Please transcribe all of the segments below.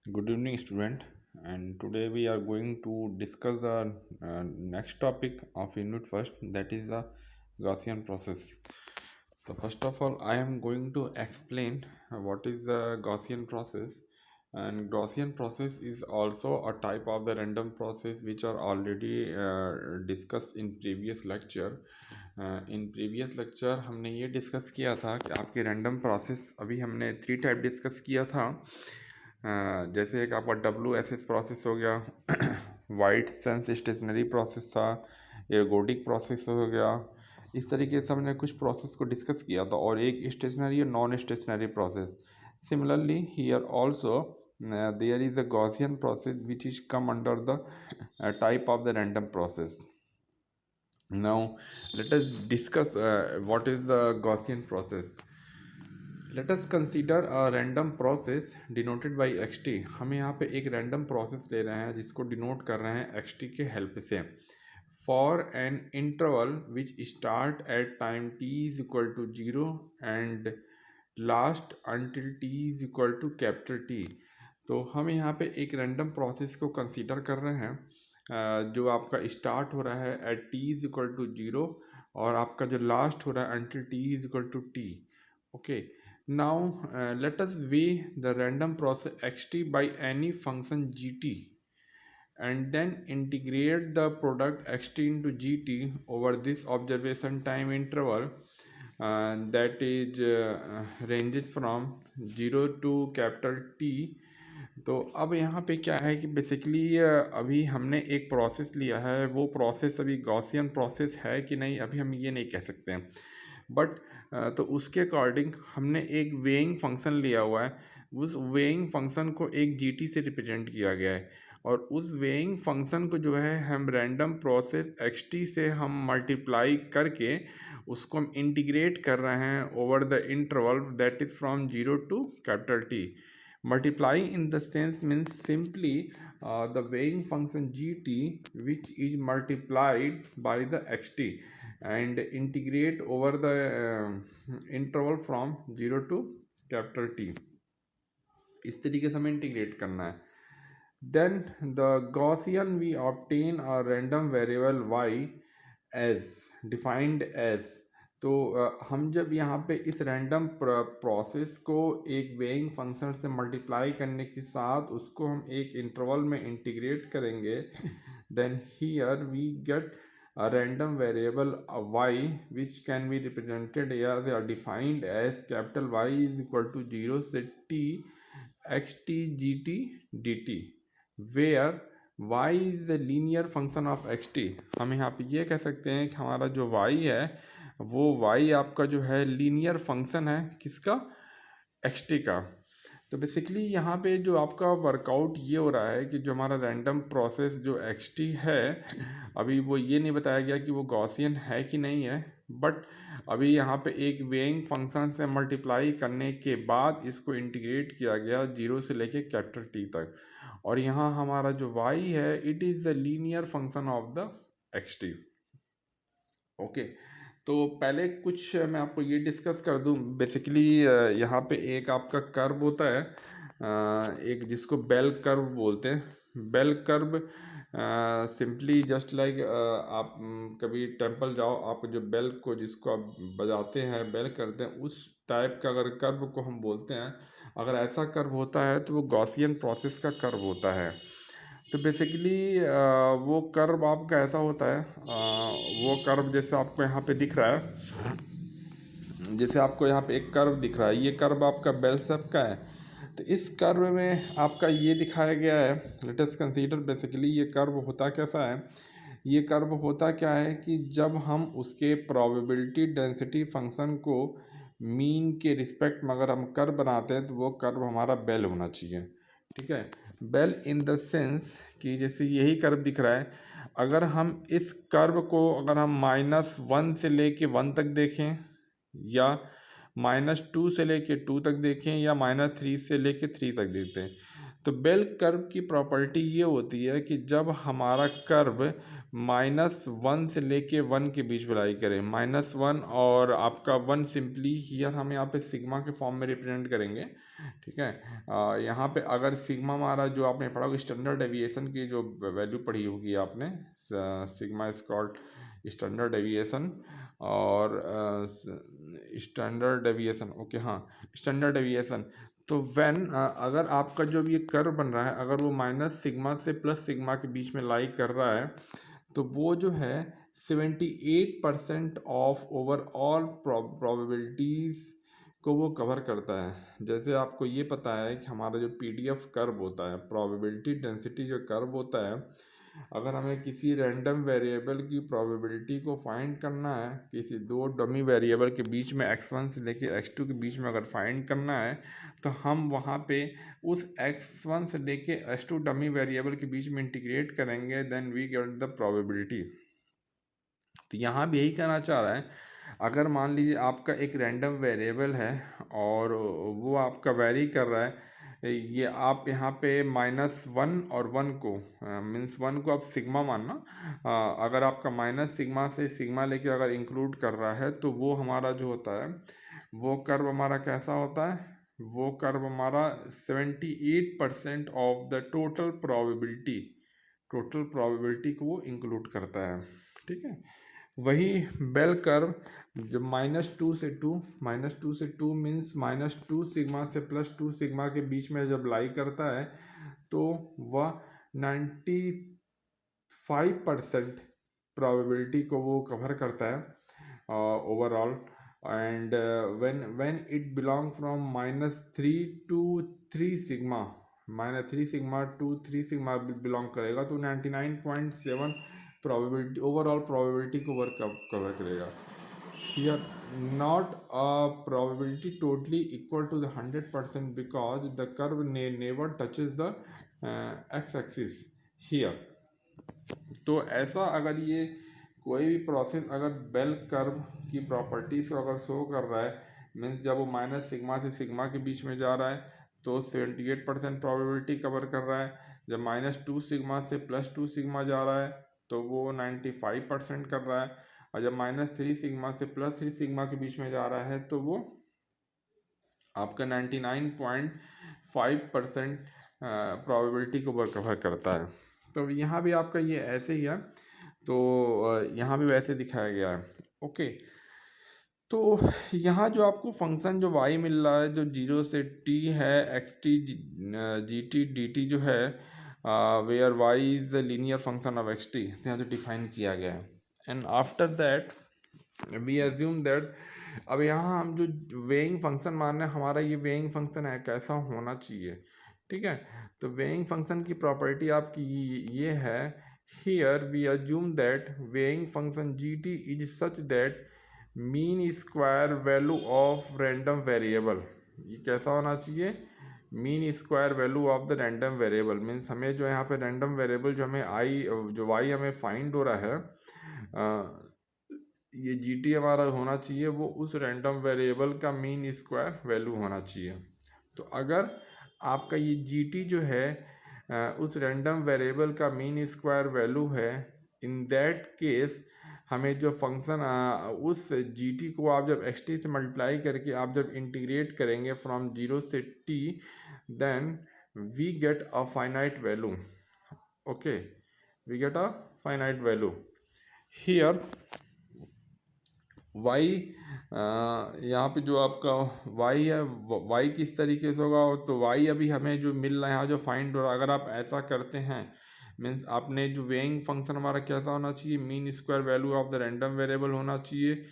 Good evening, student. And today we are going to discuss the next topic of Unit First, that is the Gaussian process. So first of all, I am going to explain what is the Gaussian process. And Gaussian process is also a type of the random process which are already discussed in previous lecture. In previous lecture हमने ये discuss किया था कि आपके random process अभी हमने 3 type discuss किया था। जैसे एक आपका WSS प्रोसेस हो गया, वाइट सेंस स्टेशनरी प्रोसेस था, एर्गोडिक प्रोसेस हो गया। इस तरीके से हमने कुछ प्रोसेस को डिस्कस किया था, और एक स्टेशनरी और non stationary process. Similarly here also there is a Gaussian process which is come under the type of the random process. Now, let us discuss what is the Gaussian process. Let us consider a random process denoted by xt. हम यहाँ पे एक random process ले रहे हैं जिसको denote कर रहे हैं xt के help से. For an interval which start at time t is equal to 0 and last until t is equal to capital T. तो हम यहाँ पे एक random process को consider कर रहे हैं जो आपका स्टार्ट हो रहा है at T is equal to 0 और आपका जो लास्ट हो रहा है until T is equal to T. Okay, now let us weigh the random process X T by any function G T and then integrate the product xt into gt over this observation time interval that is ranges from 0 to capital T. तो अब यहाँ पे क्या है कि basically अभी हमने एक प्रोसेस लिया है, वो प्रोसेस अभी गॉसियन प्रोसेस है कि नहीं अभी हम ये नहीं कह सकते हैं, बट तो उसके अकॉर्डिंग हमने एक वेइंग फंक्शन लिया हुआ है. उस वेइंग फंक्शन को एक जीटी से रिप्रेजेंट किया गया है, और उस वेइंग फंक्शन को जो है हम रैंडम प्रोसेस एक्सटी से हम मल्टीप्लाई करके उसको हम इंटीग्रेट कर रहे हैं over the interval that is from 0 to capital T. Multiplying in the sense means simply the weighing function gt which is multiplied by the xt and integrate over the interval from 0 to capital T. इस तरीके से हमें integrate करना है. Then the Gaussian we obtain a random variable y as defined as. तो हम जब यहाँ पे इस रैंडम प्रोसेस को एक वेइंग फंक्शन से मल्टीप्लाई करने के साथ उसको हम एक इंटरवल में इंटीग्रेट करेंगे, then here we get a random variable y which can be represented as or defined as capital Y is equal to 0 से t xt gt dt where y is the linear function of xt. हम यहाँ पे ये कह सकते हैं कि हमारा जो y है वो y आपका जो है लीनियर फंक्शन है किसका, xt का. तो बेसिकली यहाँ पे जो आपका वर्कआउट ये हो रहा है कि जो हमारा रैंडम प्रोसेस जो xt है अभी वो ये नहीं बताया गया कि वो गॉसियन है कि नहीं है, बट अभी यहाँ पे एक वेइंग फंक्शन से मल्टीप्लाई करने के बाद इसको इंटीग्रेट किया गया 0 से लेके कैपिटल टी तक, और यहाँ हमारा जो y है it is the linear function of the xt. Okay, तो पहले कुछ मैं आपको ये डिस्कस कर दूं. बेसिकली यहाँ पे एक आपका कर्व होता है, एक जिसको बेल कर्व बोलते हैं. Bell curve simply just like आप कभी टेंपल जाओ, आप जो बेल को जिसको आप बजाते हैं बेल करते हैं उस टाइप का अगर कर्व को हम बोलते हैं, अगर ऐसा कर्व होता है तो वो गॉसियन प्रोसेस का कर्व होता है. तो बेसिकली वो कर्व आपका ऐसा होता है, वो कर्व जैसे आपको यहाँ पे दिख रहा है, जैसे आपको यहाँ पे एक कर्व दिख रहा है, ये कर्व आपका बेल शेप का है. तो इस कर्व में आपका ये दिखाया गया है, लेट अस कंसीडर बेसिकली ये कर्व होता कैसा है. ये कर्व होता क्या है कि जब हम उसके प्रोबेबिलिटी डेंसिटी फंक्शन को मीन के रिस्पेक्ट में अगर हम कर्व बनाते हैं तो वो कर्व हमारा बेल होना चाहिए. ठीक है, बेल इन द सेंस कि जैसे यही कर्व दिख रहा है, अगर हम इस कर्व को अगर हम -1 से लेके 1 तक देखें, या -2 से लेके 2 तक देखें, या -3 से लेके 3 तक देखते हैं, तो बेल कर्व की प्रॉपर्टी ये होती है कि जब हमारा कर्व -1 से लेके 1 के बीच में लाई करे, -1 और आपका 1 सिंपली हियर हम यहाँ पे सिग्मा के फॉर्म में रिप्रेजेंट करेंगे, ठीक है। यहाँ पे अगर सिग्मा हमारा जो आपने पढ़ा होगा स्टैंडर्ड डेविएशन की जो वैल्यू पढ़ी होगी आपने, sigma is called standard deviation, और स्टैंडर्ड डेविएशन, ओके हाँ, स्टैंडर्ड डेविएशन। तो व्हेन अगर आपका जो ये कर्व बन रहा है अगर वो माइनस सिग्मा से प्लस सिग्मा के बीच में लाई कर रहा है तो वो जो है 78% ऑफ ओवरऑल प्रोबेबिलिटीज़ को वो कवर करता है। जैसे आपको ये पता है कि हमारा जो पीडीएफ कर्व होता है, प्रोबेबिलिटी डेंसिटी जो कर्व होता है, अगर हमें किसी रैंडम वेरिएबल की प्रोबेबिलिटी को फाइंड करना है, किसी दो डमी वेरिएबल के बीच में x1 से लेके x2 के बीच में अगर फाइंड करना है तो हम वहाँ पे उस x1 से लेके x2 डमी वेरिएबल के बीच में इंटीग्रेट करेंगे, then we get the probability. तो यहाँ भी यही कहना चाह रहा है, अगर मान लीजिए आपका एक रैंडम वेरिएबल है और वो आपका वेरी कर रहा है, ये आप यहाँ पे -1 और 1 को मीन्स 1 को आप सिग्मा मानना, अगर आपका माइनस सिग्मा से सिग्मा लेके अगर इंक्लूड कर रहा है तो वो हमारा जो होता है वो कर्व हमारा कैसा होता है, वो कर्व हमारा 78% ऑफ द टोटल प्रोबेबिलिटी को वो इंक्लूड करता है, ठीक है। वही बेल कर्व जब -2 मीन्स -2 सिग्मा से +2 सिग्मा के बीच में जब लाई करता है तो वह 95% प्रोबेबिलिटी को वो कवर करता है overall. And when it belong from -3 to 3 sigma, -3 sigma to 3 sigma belong करेगा तो 99.7 प्रोबेबिलिटी, ओवरऑल प्रोबेबिलिटी को कवर करेगा। Here not a probability totally equal to the 100% because the curve never touches the X axis here. तो ऐसा अगर ये कोई भी प्रोसेस अगर बेल कर्व की प्रॉपर्टीज को अगर शो कर रहा है, मीन्स जब वो माइनस सिग्मा से सिग्मा के बीच में जा रहा है तो 78% प्रोबेबिलिटी कवर कर रहा है, जब -2 सिग्मा से +2 सिग्मा जा रहा है तो वो 95% कर रहा है, और जब -3 सिग्मा से +3 सिग्मा के बीच में जा रहा है तो वो आपका 99.5% प्रोबेबिलिटी को कवर करता है। तो यहाँ भी आपका ये ऐसे ही है, तो यहाँ भी वैसे दिखाया गया है, ओके। तो यहाँ जो आपको फंक्शन जो y मिल रहा है जो 0 से t है, xt gt dt जो है, where y is the linear function of xt, यहाँ जो डिफाइन किया गया है। And after that we assume that, अब यहाँ हम जो वेइंग फंक्शन मान रहे हैं, हमारा ये वेइंग फंक्शन है कैसा होना चाहिए, ठीक है। तो वेइंग फंक्शन की प्रॉपर्टी आपकी ये है, here we assume that weighing function gt is such that mean square value of random variable, ये कैसा होना चाहिए, mean square value of the random variable, means हमें जो यहाँ पे रैंडम वेरिएबल जो हमें जो y हमें फाइंड हो रहा है, ये gt हमारा होना चाहिए वो उस रैंडम वेरिएबल का मीन स्क्वायर वैल्यू होना चाहिए। तो अगर आपका ये gt जो है उस रैंडम वेरिएबल का मीन स्क्वायर वैल्यू है, इन दैट केस हमें जो फंक्शन उस gt को आप जब xt से मल्टीप्लाई करके आप जब इंटीग्रेट करेंगे फ्रॉम 0 से t, then we get a finite value, okay, we get a finite value. Here y यहाँ पे जो आपका y है y किस तरीके से होगा, तो y अभी हमें जो मिल रहा है यहाँ जो फाइंड हो रहा है, अगर आप ऐसा करते हैं मीन्स आपने जो वेइंग फंक्शन हमारा कैसा होना चाहिए, mean square value of the random variable होना चाहिए,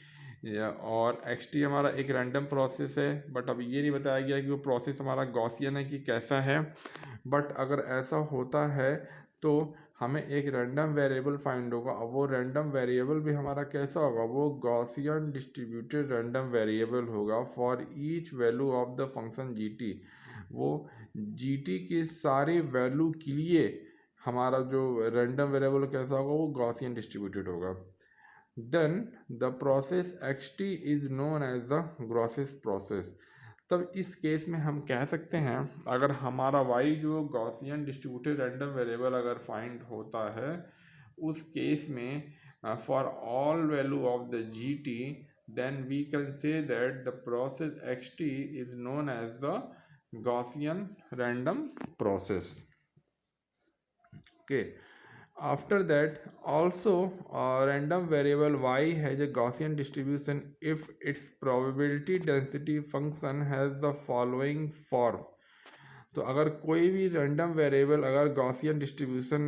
और xt हमारा एक रैंडम प्रोसेस है, बट अभी ये नहीं बताया गया कि वो प्रोसेस हमारा गॉसियन है कि कैसा है, बट अगर ऐसा होता है तो हमें एक रैंडम वेरिएबल फाइंड होगा, और वो रैंडम वेरिएबल भी हमारा कैसा होगा, वो गॉसियन डिस्ट्रीब्यूटेड रैंडम वेरिएबल होगा for each value of the function gt। वो gt के सारे वैल्यू के लिए हमारा जो रैंडम वेरिएबल कैसा होगा, वो गॉसियन डिस्ट्रीब्यूटेड होगा। Then the process xt is known as the ग्रॉसियस प्रोसेस। तब इस केस में हम कह सकते हैं अगर हमारा y जो गॉसियन डिस्ट्रीब्यूटेड रैंडम वेरिएबल अगर फाइंड होता है, उस केस में for all value of the gt then we can say that the process xt is known as the Gaussian random process. Okay, after that also random variable y has a Gaussian distribution if its probability density function has the following form. तो अगर कोई भी random variable अगर Gaussian distribution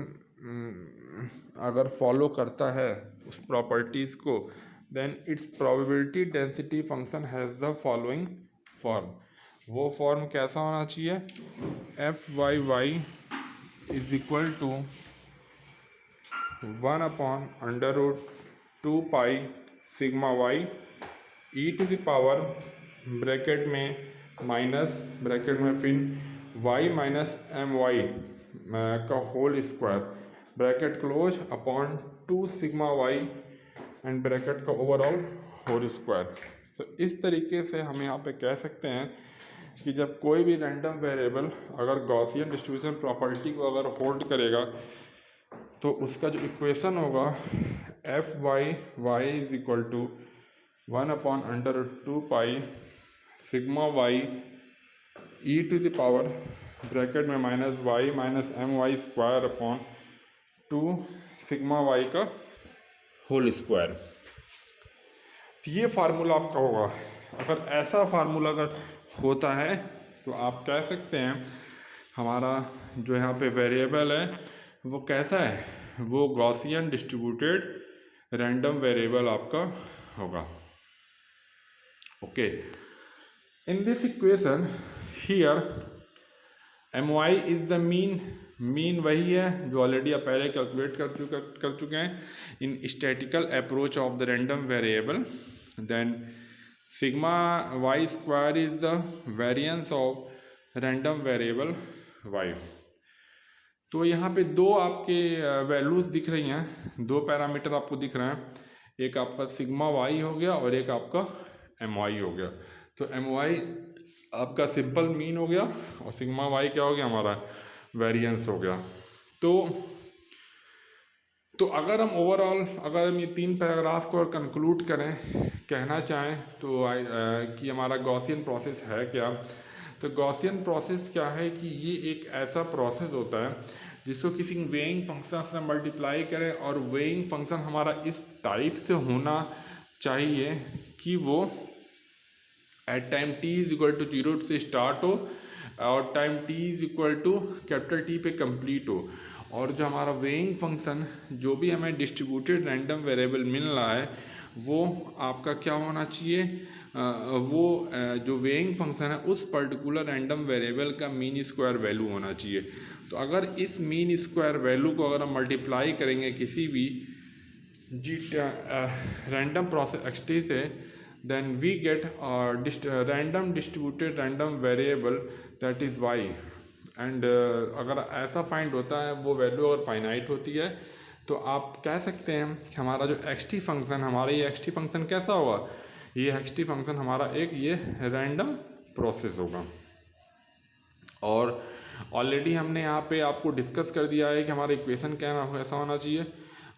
अगर follow करता है उस properties को, then its probability density function has the following form. वो फॉर्म कैसा होना चाहिए? F Y Y is equal to 1/√2 pi sigma Y E to the power bracket में माइनस ब्रैकेट में फिर y माइनस एम वाई का whole square bracket close upon 2 sigma Y and bracket का overall whole square. तो इस तरीके से हम यहाँ पे कह सकते हैं कि जब कोई भी रैंडम वेरिएबल अगर गॉसियन डिस्ट्रीब्यूशन प्रॉपर्टी को अगर होल्ड करेगा तो उसका जो इक्वेशन होगा F Y Y is equal to 1/√2 pi sigma Y E to the power bracket में minus Y minus M Y square upon 2 sigma Y का होल स्क्वायर. ये फार्मूला आपका होगा. अगर ऐसा फार्मूला अगर होता है तो आप कह सकते हैं हमारा जो यहाँ पे वेरिएबल है वो कैसा है, वो गॉसियन डिस्ट्रीब्यूटेड रैंडम वेरिएबल आपका होगा. Okay, in this equation here M Y is the mean. Mean वही है जो ऑलरेडी आप पहले कैलकुलेट कर चुके हैं in statical approach of the random variable. Then sigma Y square is the variance of random variable Y. तो यहाँ पे दो आपके वैल्यूज़ दिख रही हैं, दो पैरामीटर आपको दिख रहे हैं. एक आपका सिग्मा वाई हो गया और एक आपका एम वाई हो गया. तो एम वाई आपका सिंपल मीन हो गया और सिग्मा वाई क्या हो गया, हमारा वेरिएंस हो गया. तो अगर हम ओवरऑल अगर हम ये 3 पैराग्राफ को कंक्लूड करें, कहना चाहें तो कि हमारा गॉसियन प्रोसेस है क्या, तो गॉसियन प्रोसेस क्या है कि ये एक ऐसा प्रोसेस होता है जिसको किसी वेइंग फंक्शन से मल्टीप्लाई करें और वेइंग फंक्शन हमारा इस टाइप से होना चाहिए कि वो at time t is equal to 0 से स्टार्ट हो और time t is equal to capital T पे कंप्लीट हो. और जो हमारा वेइंग फंक्शन जो भी हमें डिस्ट्रीब्यूटेड रैंडम वेरिएबल मिल रहा है वो आपका क्या होना चाहिए, वो जो वेइंग फंक्शन है उस पर्टिकुलर रैंडम वेरिएबल का मीन स्क्वायर वैल्यू होना चाहिए. तो अगर इस मीन स्क्वायर वैल्यू को अगर हम मल्टीप्लाई करेंगे किसी भी रैंडम प्रोसेस एक्सटी से, then we get random distributed random variable that is y. And अगर ऐसा फाइंड होता है वो वैल्यू अगर फाइनाइट होती है तो आप कह सकते हैं कि हमारा जो xt फंक्शन, हमारा ये xt फंक्शन कैसा होगा, ये xt फंक्शन हमारा एक ये रैंडम प्रोसेस होगा. और ऑलरेडी हमने यहाँ पे आपको डिस्कस कर दिया है कि हमारा इक्वेशन कैसा होना चाहिए,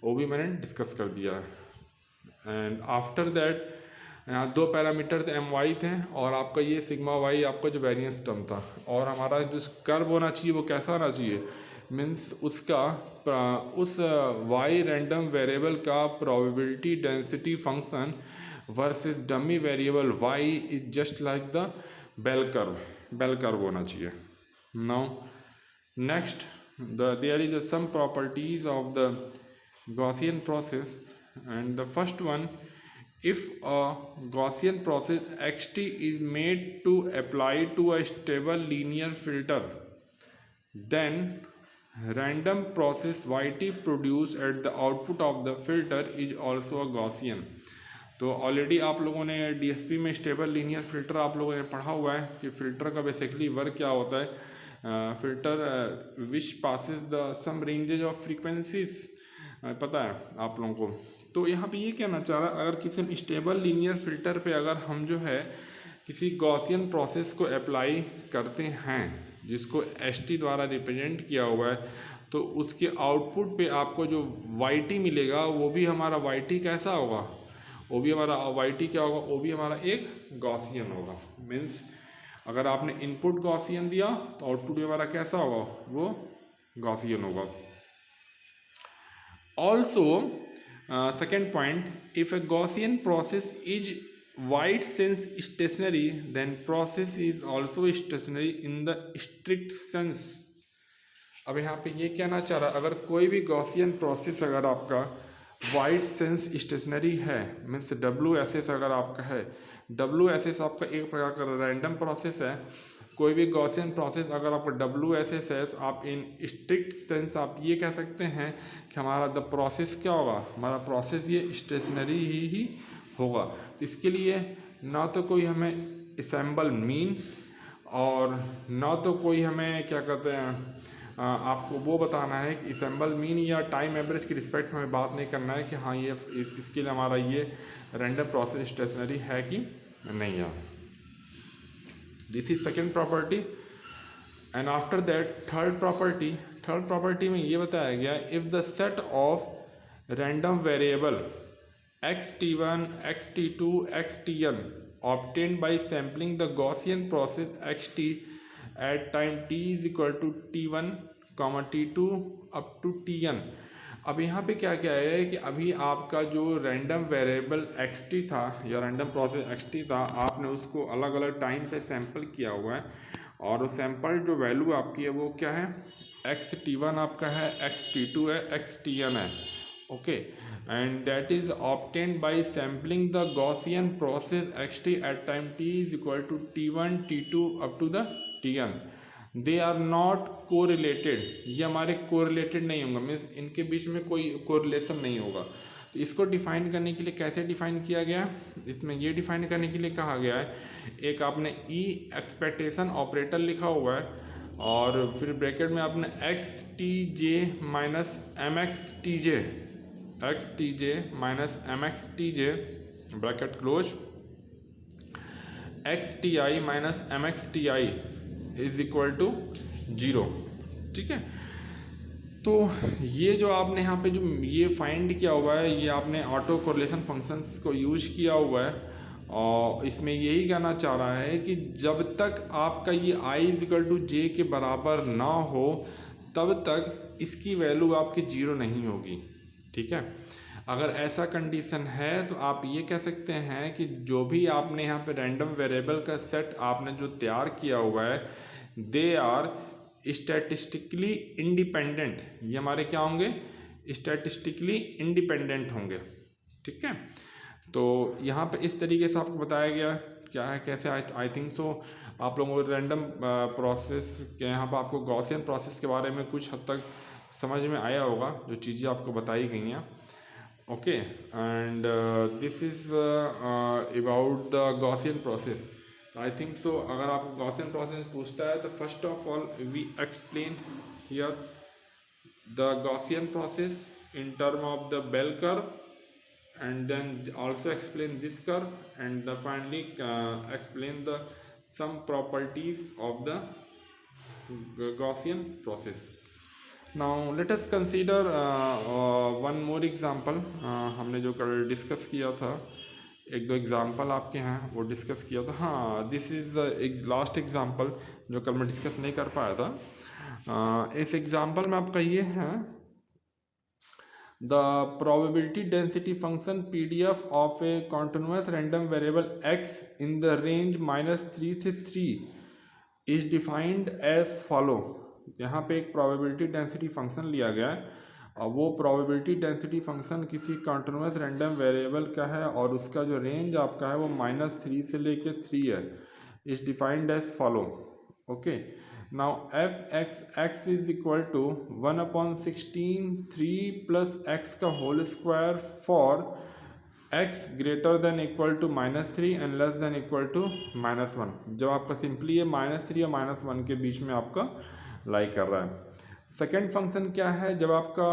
वो भी मैंने डिस्कस कर दिया है. एंड आफ्टर दैट यहाँ 2 पैरामीटर थे, एम वाई थे और आपका ये सिग्मा वाई आपका जो वेरिएंस टर्म था. और हमारा जो कर्व होना चाहिए वो कैसा होना चाहिए, मीन्स उसका उस वाई रैंडम वेरिएबल का probability density function versus dummy variable Y is just like the bell curve होना चाहिए. Now next there is some properties of the Gaussian process and the first one, if a Gaussian process xt is made to apply to a stable linear filter, then random process yt produced at the output of the filter is also a Gaussian. तो already आप लोगों ने DSP में stable linear filter आप लोगों ने पढ़ा हुआ है कि फ़िल्टर का बेसिकली वर्क क्या होता है. Filter which passes the some ranges of frequencies, पता है आप लोगों को. तो यहाँ पे ये कहना चाह रहा है अगर किसी स्टेबल लीनियर फ़िल्टर पे अगर हम जो है किसी गॉसियन प्रोसेस को अप्लाई करते हैं जिसको ST द्वारा रिप्रेजेंट किया हुआ है, तो उसके आउटपुट पे आपको जो YT मिलेगा वो भी हमारा YT कैसा होगा, वो भी हमारा YT क्या होगा, वो भी हमारा एक गॉसियन होगा। मीन्स अगर आपने इनपुट गॉसियन दिया तो आउटपुट भी हमारा कैसा होगा, वो गॉसियन होगा। Also second point, if a Gaussian process is wide sense stationary then process is also stationary in the strict sense. अब यहाँ पे ये कहना चाह रहा है, अगर कोई भी गॉसियन प्रोसेस अगर आपका वाइड सेंस स्टेशनरी है, मीन्स WSS अगर आपका है, WSS आपका एक प्रकार का रैंडम प्रोसेस है। कोई भी गॉसियन प्रोसेस अगर आपका WSS है तो आप इन स्ट्रिक्ट सेंस आप ये कह सकते हैं कि हमारा द प्रोसेस क्या होगा, हमारा प्रोसेस ये स्टेशनरी ही होगा। तो इसके लिए ना तो कोई हमें असेंबल मीन और ना तो कोई हमें क्या कहते हैं आपको वो बताना है कि असेंबल मीन या टाइम एवरेज की रिस्पेक्ट में हमें बात नहीं करना है कि हाँ ये इसके लिए हमारा ये रैंडम प्रोसेस स्टेशनरी है कि नहीं है। This is second property. And after that third property में ये बताया गया, if the set of random variable xt1 xt2 xtn obtained by sampling the Gaussian process xt at time t is equal to t1, t2 up to tn। अब यहाँ पे क्या क्या है कि अभी आपका जो रैंडम वेरिएबल xt था या रैंडम प्रोसेस xt था, आपने उसको अलग अलग टाइम पे सैंपल किया हुआ है और सैंपल जो वैल्यू आपकी है वो क्या है, xt1 आपका है, xt2 है, xtn है। Okay, and that is obtained by sampling the Gaussian process xt at time t is equal to t1 t2 up to the tn। They are not correlated, ये हमारे कोरिलेटेड नहीं होंगे, means इनके बीच में कोई correlation नहीं होगा। तो इसको डिफाइन करने के लिए कैसे डिफाइन किया गया, इसमें ये डिफाइन करने के लिए कहा गया है, एक आपने ई एक्सपेक्टेशन ऑपरेटर लिखा हुआ है और फिर ब्रैकेट में आपने XTJ minus MXTJ XTJ minus MXTJ bracket close, XTI minus MXTI is equal to 0। ठीक है, तो ये जो आपने यहाँ पे जो ये फाइंड किया हुआ है, ये आपने ऑटो कोरिलेशन फंक्शंस को यूज किया हुआ है और इसमें यही कहना चाह रहा है कि जब तक आपका ये I is equal to J के बराबर ना हो तब तक इसकी वैल्यू आपकी 0 नहीं होगी। ठीक है, अगर ऐसा कंडीशन है तो आप ये कह सकते हैं कि जो भी आपने यहाँ पे रैंडम वेरिएबल का सेट आपने जो तैयार किया हुआ है, दे आर स्टैटिस्टिकली इंडिपेंडेंट, ये हमारे क्या होंगे, स्टैटिस्टिकली इंडिपेंडेंट होंगे। ठीक है, तो यहाँ पे इस तरीके से आपको बताया गया क्या है कैसे। आई थिंक सो आप लोगों को रैंडम प्रोसेस के यहाँ पर आपको गॉसियन प्रोसेस के बारे में कुछ हद तक समझ में आया होगा, जो चीज़ें आपको बताई गई हैं। Okay, and this is about the Gaussian process. I think so अगर आपको गॉसियन प्रोसेस पूछता है तो first of all we explain here the Gaussian process in term of the bell curve and then also explain this curve and finally explain the some properties of the Gaussian process. Now let us consider one more example। हमने जो कल discuss किया था, एक दो example आपके हैं वो डिस्कस किया था। हाँ, दिस इज़ एक लास्ट एग्जाम्पल जो कल मैं डिस्कस नहीं कर पाया था। इस एग्जाम्पल में आपका ये है, the probability density function PDF of a continuous random variable x in the range -3 से 3 is defined as follow। यहाँ पे एक probability density function लिया गया है और वो probability density function किसी continuous random variable का है और उसका जो range आपका है वो -3 से लेके 3 है, is defined as follow। okay, now f(x) is equal to 1/16 3 plus x का whole square for x greater than equal to -3 and less than equal to -1। जब आपका सिंपली ये -3 और -1 के बीच में आपका लाई कर रहा है। सेकेंड फंक्शन क्या है, जब आपका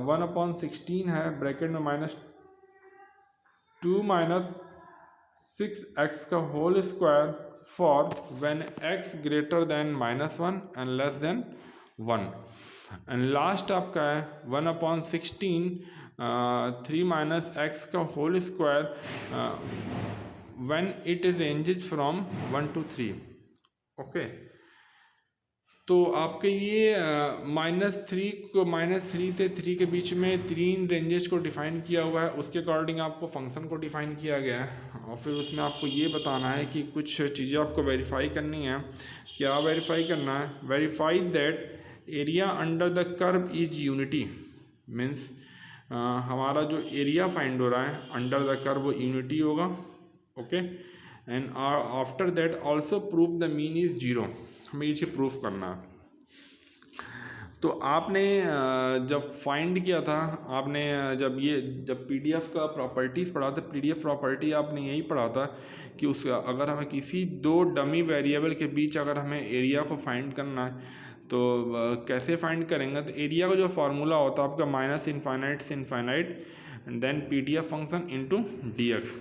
1/16 है ब्रैकेट में -2 - 6x का whole square for when x greater than -1 and less than 1 and last आपका है 1/16 3 माइनस एक्स का whole square when it ranges from 1 to 3। Okay, तो आपके ये -3 से 3 के बीच में 3 रेंजेस को डिफाइन किया हुआ है। उसके अकॉर्डिंग आपको फंक्शन को डिफाइन किया गया है और फिर उसमें आपको ये बताना है कि कुछ चीज़ें आपको वेरीफाई करनी है। क्या वेरीफाई करना है? Verify that area under the curve is unity. Means हमारा जो एरिया फाइंड हो रहा है अंडर द कर्व वो यूनिटी होगा। Okay, and after that also prove the mean is 0। हमें ये प्रूफ करना है। तो आपने जब फाइंड किया था, आपने जब पीडीएफ का प्रॉपर्टीज़ पढ़ा था, पीडीएफ प्रॉपर्टी आपने यही पढ़ा था कि अगर हमें किसी दो डमी वेरिएबल के बीच अगर हमें एरिया को फाइंड करना है तो कैसे फाइंड करेंगे? तो एरिया का जो फार्मूला होता है आपका माइनस इनफाइनाइट से infinite and then PDF function into DX.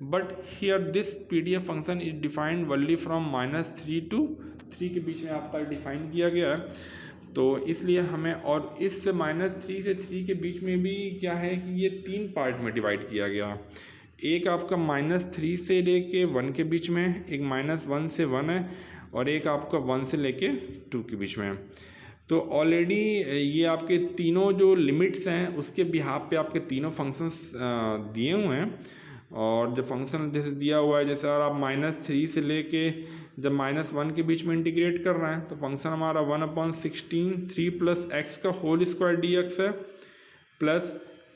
But here this PDF function is defined only from -3 to 3 के बीच में आपका डिफाइन किया गया है। तो इसलिए हमें, और इस -3 से 3 के बीच में भी क्या है कि ये 3 पार्ट में डिवाइड किया गया। एक आपका -3 से लेके 1 के बीच में, एक -1 से 1 है, और एक आपका 1 से लेके 2 के बीच में है। तो ऑलरेडी ये आपके तीनों जो लिमिट्स हैं उसके बिहाफ पे आपके तीनों फंक्शंस दिए हुए हैं। और जो फंक्शन जैसे दिया हुआ है, जैसे अगर आप -3 से लेके जब -1 के बीच में इंटीग्रेट कर रहे हैं तो फंक्शन हमारा 1/16 3 प्लस एक्स का होल स्क्वायर डी एक्स है, प्लस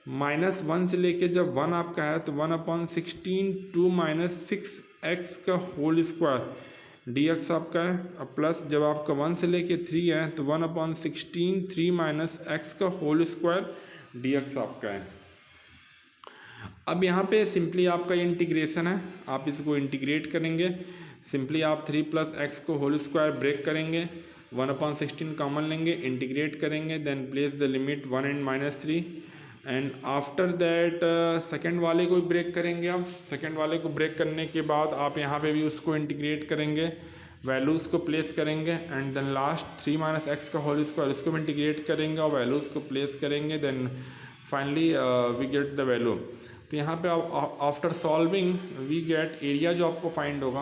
-1 से लेके जब 1 आपका है तो 1/16 2 - 6x का होल स्क्वायर डी एक्स आपका है, और प्लस जब आपका 1 से लेके 3 है तो 1/16 3 - x का होल स्क्वायर डी एक्स आपका है। अब यहाँ पे सिंपली आपका ये इंटीग्रेशन है, आप इसको इंटीग्रेट करेंगे। सिंपली आप 3 + x को होल स्क्वायर ब्रेक करेंगे, 1/16 कॉमन लेंगे, इंटीग्रेट करेंगे, then place the limit 1 and -3 and after that second वाले को ब्रेक करेंगे। आप सेकेंड वाले को ब्रेक करने के बाद आप यहाँ पे भी उसको इंटीग्रेट करेंगे, वैल्यूज़ को प्लेस करेंगे, एंड देन लास्ट 3 - x का होल स्क्वायर इसको भी इंटीग्रेट करेंगे और वैल्यूज़ को प्लेस करेंगे, then finally we get the value. तो यहाँ पे आप after solving we get area जो आपको फाइंड होगा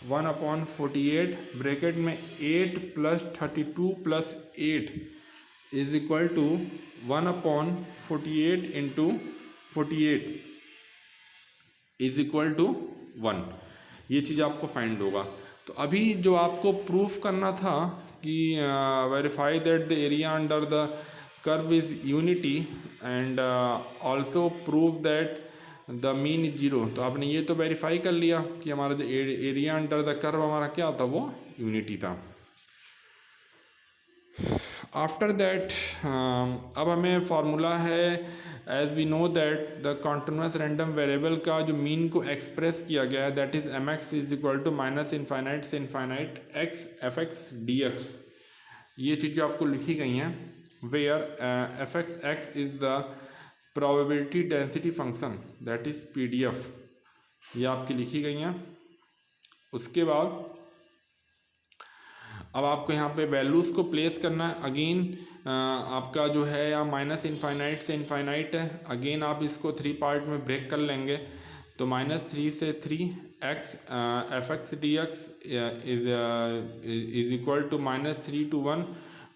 1/48 ब्रैकेट में 8 + 32 + 8 is equal to 1/48 × 48 is equal to 1। ये चीज़ आपको फाइंड होगा। तो अभी जो आपको प्रूफ करना था कि verify that the area under the curve is unity and also prove that the mean is 0, तो आपने ये तो वेरीफाई कर लिया कि हमारा जो एरिया अंडर द कर्व हमारा क्या था, वो यूनिटी था। आफ्टर दैट अब हमें फार्मूला है, as we know that the continuous random variable का जो मीन को एक्सप्रेस किया गया है that is mx is equal to -infinite से इनफाइनाइट x fx dx। ये चीज़ें आपको लिखी गई हैं, where fx is the probability density function that is PDF, ये आपकी लिखी गई हैं। उसके बाद अब आपको यहाँ पे वैल्यूज़ को प्लेस करना है। अगेन आपका जो है यहाँ -इनफाइनाइट से इनफाइनाइट है, अगेन आप इसको 3 पार्ट में ब्रेक कर लेंगे। तो -3 से 3 x fx dx is equal to -3 to 1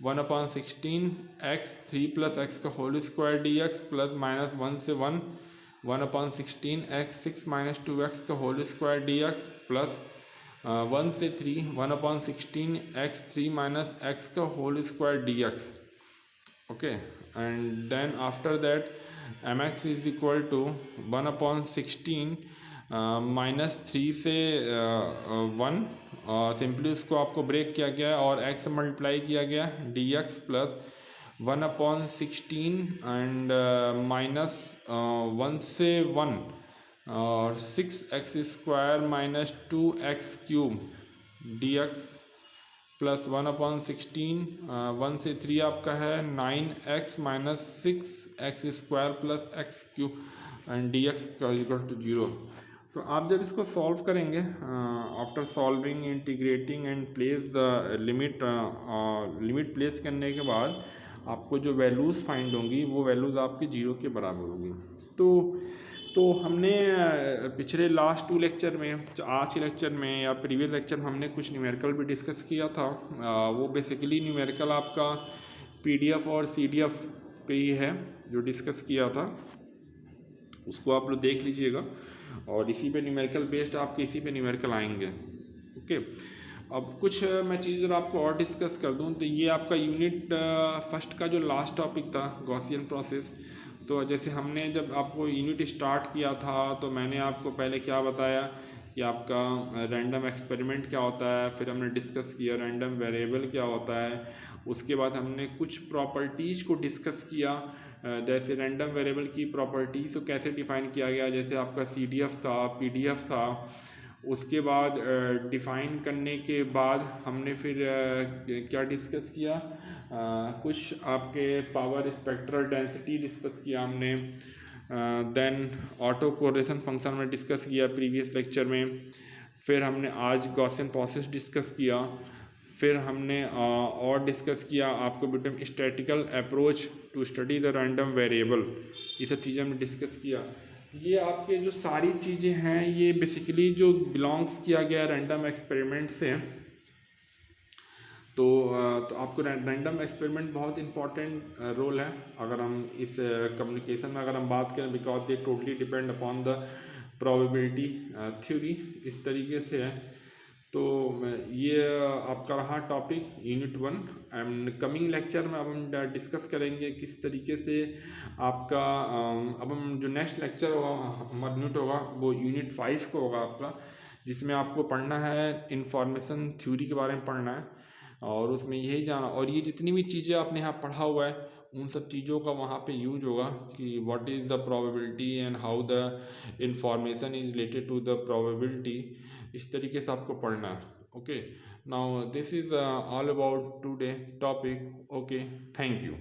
1/16 x 3 + x का होल स्क्वायर dx प्लस -1 से 1 1/16 x 6 - 2x का होल स्क्वायर dx प्लस 1 से 3 1/16 x 3 - x का whole square dx। Okay, and then after that mx is equal to 1/16 -3 से 1 और simply उसको आपको break किया गया और x से मल्टीप्लाई किया गया dx प्लस 1/16 एंड -1 से 1 और 6x² - 2x³ dx प्लस 1/16 1 से 3 आपका है 9x - 6x² + x³ and dx का इक्वल टू 0। तो आप जब इसको सॉल्व करेंगे, after solving integrating and place the limit place करने के बाद आपको जो वैल्यूज़ फाइंड होंगी वो वैल्यूज़ आपकी जीरो के बराबर होंगी। तो हमने पिछले लास्ट 2 लेक्चर में, आज के लेक्चर में या प्रीवियस लेक्चर में हमने कुछ न्यूमेरिकल भी डिस्कस किया था। वो बेसिकली न्यूमेरिकल आपका PDF और CDF पे ही है जो डिस्कस किया था, उसको आप लोग देख लीजिएगा। और इसी पे न्यूमेरिकल बेस्ड आपके इसी पे न्यूमेरिकल आएंगे। ओके, अब कुछ मैं चीज़ें आपको और डिस्कस कर दूं। तो ये आपका यूनिट फर्स्ट का जो लास्ट टॉपिक था गॉसियन प्रोसेस। तो जैसे हमने जब आपको यूनिट स्टार्ट किया था तो मैंने आपको पहले क्या बताया कि आपका रैंडम एक्सपेरिमेंट क्या होता है, फिर हमने डिस्कस किया रैंडम वेरिएबल क्या होता है, उसके बाद हमने कुछ प्रॉपर्टीज़ को डिस्कस किया। जैसे रैंडम वेरिएबल की प्रॉपर्टीज़ को कैसे डिफ़ाइन किया गया, जैसे आपका CDF था, PDF था। उसके बाद डिफ़ाइन करने के बाद हमने फिर क्या डिस्कस किया, कुछ आपके पावर स्पेक्ट्रल डेंसिटी डिस्कस किया हमने। देन ऑटो कोरिलेशन फंक्शन में डिस्कस किया प्रीवियस लेक्चर में। फिर हमने आज गॉसियन प्रोसेस डिस्कस किया। फिर हमने और डिस्कस किया आपको between statical approach to study the random variable, ये सब चीज़ें हमने डिस्कस किया। ये आपके जो सारी चीज़ें हैं ये बेसिकली जो बिलोंग्स किया गया रैंडम एक्सपेरिमेंट से। तो आपको रैंडम एक्सपेरिमेंट बहुत इंपॉर्टेंट रोल है अगर हम इस कम्युनिकेशन में अगर हम बात करें, because they totally depend upon the probability theory, इस तरीके से है। तो ये आपका रहा topic unit 1। And coming lecture में अब हम डिस्कस करेंगे किस तरीके से आपका अब हम जो नेक्स्ट लेक्चर होगा हमारा यूनिट होगा वो यूनिट 5 को होगा आपका, जिसमें आपको पढ़ना है इंफॉर्मेशन थ्योरी के बारे में पढ़ना है। और उसमें यही जाना, और ये जितनी भी चीज़ें आपने यहाँ पढ़ा हुआ है उन सब चीज़ों का वहाँ पे यूज होगा कि what is the probability and how the information is related to the probability, इस तरीके से आपको पढ़ना है। Okay, now this is all about today topic. Okay, thank you.